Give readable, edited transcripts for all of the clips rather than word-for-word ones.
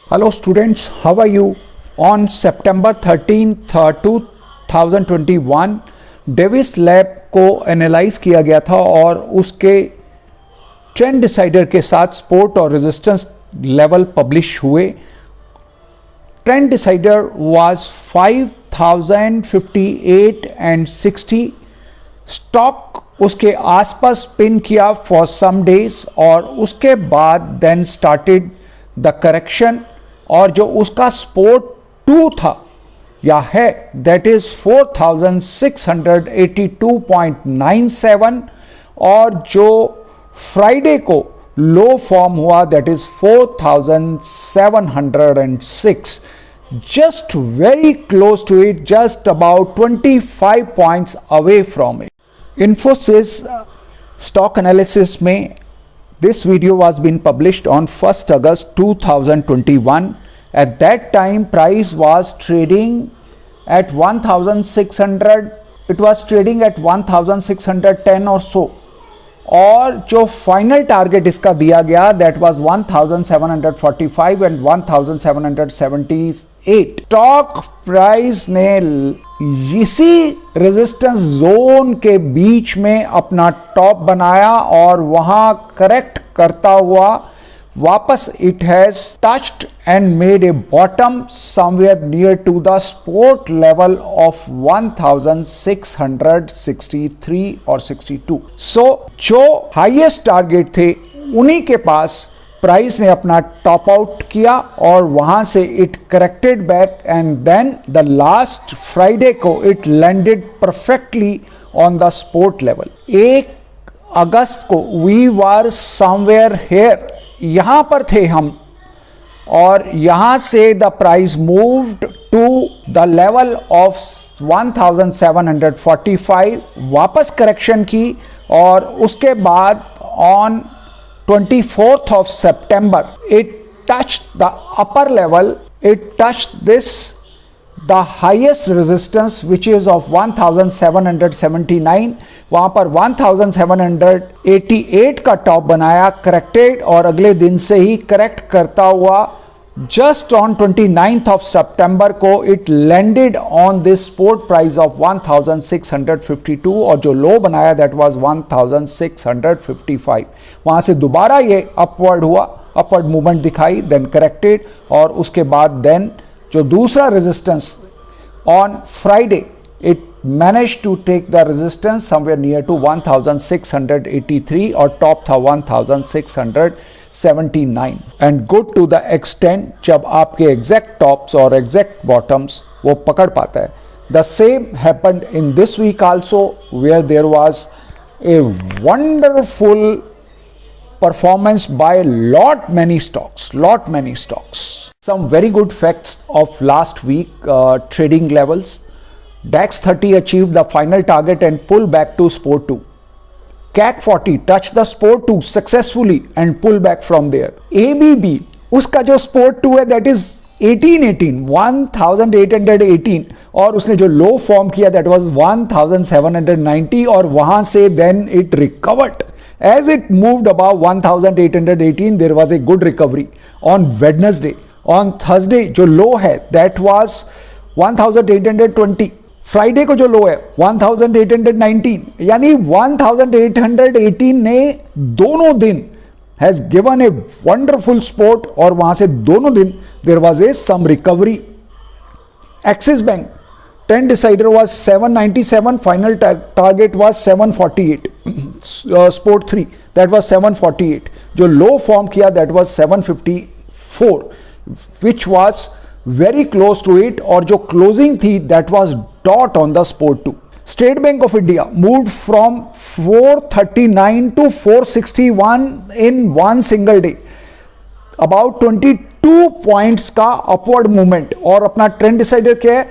Hello students, how are you? On September 13th, 2021 Davis lab को analyse किया गया था और उसके ट्रेंड डिसाइडर के साथ सपोर्ट और रेजिस्टेंस लेवल पब्लिश हुए. Trend decider was 5058 and 60. Stock उसके आसपास पिन किया फॉर सम डेज और उसके बाद देन स्टार्टेड द करेक्शन और जो उसका सपोर्ट 2 था या है दैट इज 4682.97 और जो फ्राइडे को लो फॉर्म हुआ that is 4706, just very close to it, just about 25 points away from it. Infosys stock analysis में this video was been published on 1st August 2021. At that time price was trading at 1600, it was trading at 1610 or so और जो final target इसका दिया गया that was 1745 and 1778. Stock price ने इसी resistance zone के बीच में अपना टॉप बनाया और वहां करेक्ट करता हुआ वापस it has touched and made a bottom somewhere near to the support level of 1663 और 62. सो जो हाईएस्ट टारगेट थे उन्हीं के पास प्राइस ने अपना टॉप आउट किया और वहां से it corrected back and then the last Friday को it landed perfectly on the support level. 1 अगस्त को वी वर समवेयर हेयर, यहां पर थे हम और यहां से the price moved to the level of 1745, वापस करेक्शन की और उसके बाद on 24th of September it touched the upper level, it touched this the highest resistance which is of 1779. वहां पर 1788 का टॉप बनाया, करेक्टेड और अगले दिन से ही करेक्ट करता हुआ just on 29th of September को it landed on this support price of 1652 और जो लो बनाया दैट वाज 1655. वहां से दोबारा ये अपवर्ड हुआ, अपवर्ड मूवमेंट दिखाई, देन करेक्टेड और उसके बाद देन जो दूसरा resistance on Friday it managed to take the resistance somewhere near to 1683 और टॉप था 1679. and good to the extent जब आपके एग्जैक्ट टॉप्स और एग्जैक्ट बॉटम्स वो पकड़ पाता है. the same happened in this week also where there was a wonderful performance by lot many stocks. Some very good facts of last week trading levels. DAX 30 achieved the final target and pulled back to support 2. CAC 40 touched the support 2 successfully and pulled back from there. ABB उसका जो support 2 है that is 1818 और उसने जो low form किया that was 1790 और वहां से then it recovered. As it moved above 1818 there was a good recovery on Wednesday. On Thursday जो low है that was 1820. फ्राइडे को जो लो है 1819, यानी 1818 ने दोनों दिन has given a wonderful support और वहां से दोनों दिन there was a some recovery. Axis Bank trend decider was 797, final target was 748. Support 3 that was 748. जो लो फॉर्म किया that was 754 which was very close to it और जो closing थी that was dot on the support 2. State Bank of India moved from 439 to 461 in one single day. About 22 points का upward movement और अपना trend decider क्या है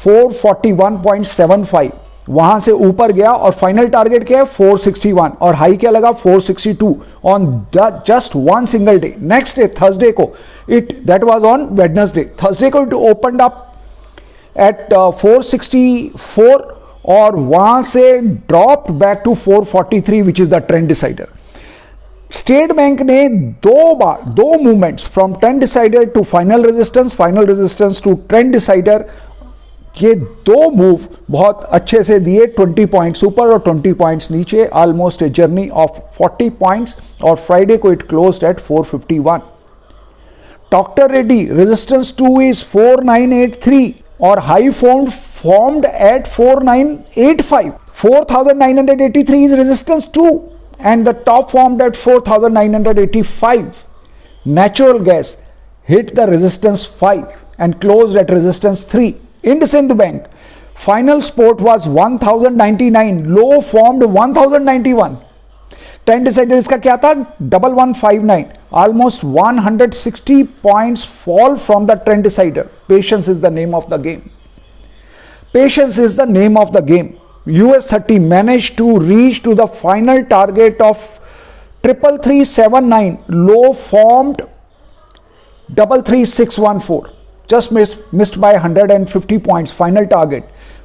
441.75, वहां से ऊपर गया और फाइनल टारगेट क्या है 461 और हाई क्या लगा 462 on just one single day. Next day Thursday को it that was on Wednesday, Thursday को इट ओपनड अप एट 464 और वहां से drop back to 443 which is the trend decider. State Bank ने दो movements from trend decider to final resistance to trend decider, ये दो move बहुत अच्छे से दिए, 20 पॉइंट्स ऊपर और 20 पॉइंट्स नीचे, almost a journey of 40 points, और फ्राइडे को it closed eight 451. Doctor Reddy resistance 2 is 4983 और high formed at 4985. 4983 is resistance 2 and the top formed at 4985. Natural gas hit the resistance 5 and closed at resistance 3. IndusInd Bank final support was 1099, low formed 1091. Trend decider इसका क्या था? 1159. Almost 160 points fall from the trend decider. Patience is the name of the game. Patience is the name of the game. US 30 managed to reach to the final target of 3379. Low formed 33614. Just missed by 150 points. Final target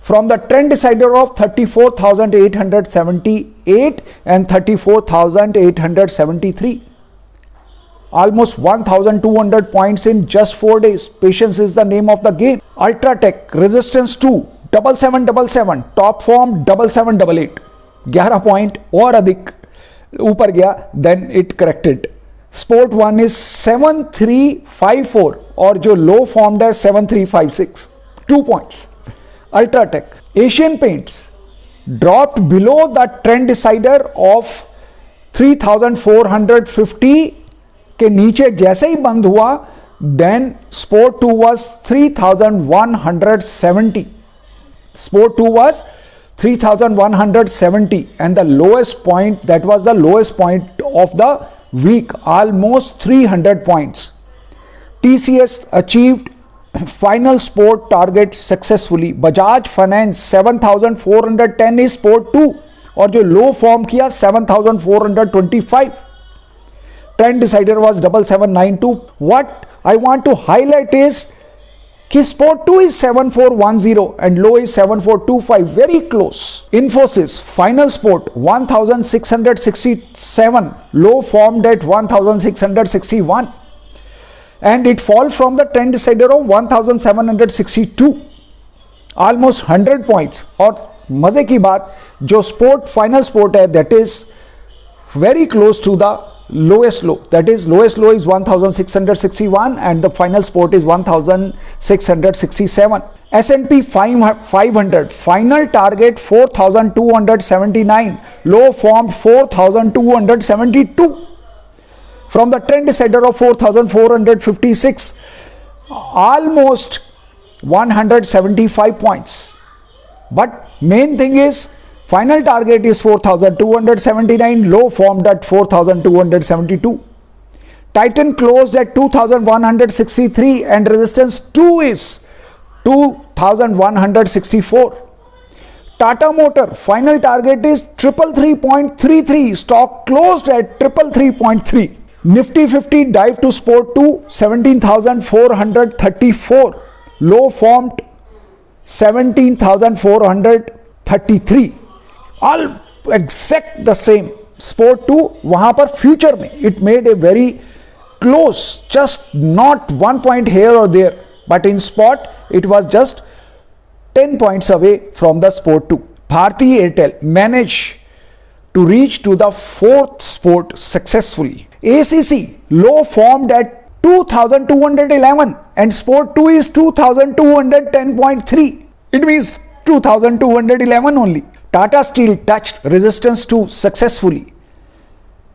from the trend decider of 34,878 and 34,873. Almost 1,200 points in just 4 days. Patience is the name of the game. Ultratech resistance 2 7777, top form 7788, 11 point और अधिक ऊपर गया, then it corrected. Sport 1 is 7354 और जो लो formed है 7356, 2 points. Ultratech. Asian Paints dropped below the trend decider of 3450 के नीचे जैसे ही बंद हुआ, then Sport 2 was 3170. Sport 2 was 3170 and the lowest point, that was the lowest point of the week, almost 300 points. TCS achieved final sport target successfully. Bajaj Finance 7410 is Sport 2 और जो low form किया 7425. Trend decider was 7792. What I want to highlight is कि Sport 2 is 7410 and low is 7425, very close. Infosys final sport 1667, low formed at 1661 and it fall from the trend decider of 1762, almost 100 points. और मजे की बात, जो sport final sport है that is very close to the lowest low, that is lowest low is 1661 and the final sport is 1667. S&P 500 final target 4279, low formed 4272 from the trend decider of 4456, almost 175 points. But main thing is final target is 4279, low formed at 4272. Titan closed at 2163 and resistance 2 is 2164. Tata Motor final target is 333.33, stock closed at 333.3. Nifty 50 dive to Sport 2 17,434, low formed 17,433. All exact the same. Sport 2 वहां पर future में it made a very close, just not 1 point here or there, but in spot it was just 10 points away from the Sport 2. Bharti Airtel managed to reach to the fourth sport successfully. ACC low formed at 2211 and Sport 2 is 2210.3. It means 2211 only. Tata Steel touched resistance 2 successfully.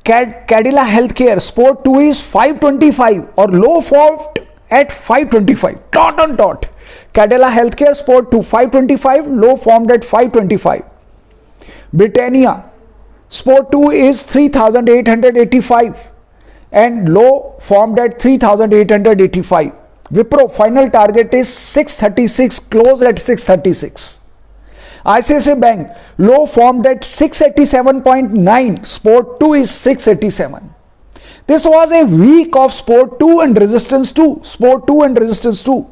Cadila Healthcare Sport 2 is 525 or low formed at 525. Dot on dot. Cadila Healthcare Sport 2 525, low formed at 525. Britannia Sport 2 is 3885 and low formed at 3885. Wipro final target is 636, closed at 636. ICICI Bank low formed at 687.9, Sport 2 is 687. This was a week of Sport 2 and resistance 2, Sport 2 and resistance 2.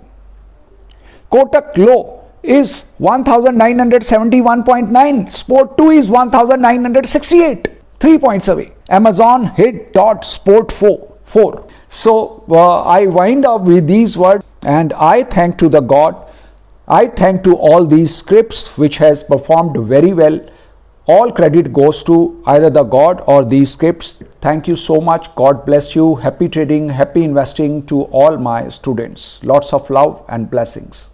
Kotak low is 1971.9, Sport 2 is 1968, 3 points away. Amazon hit dot sport 4. So I wind up with these words, and I thank to the God. I thank to all these scripts which has performed very well. All credit goes to either the God or these scripts. Thank you so much. God bless you. Happy trading, happy investing to all my students. Lots of love and blessings.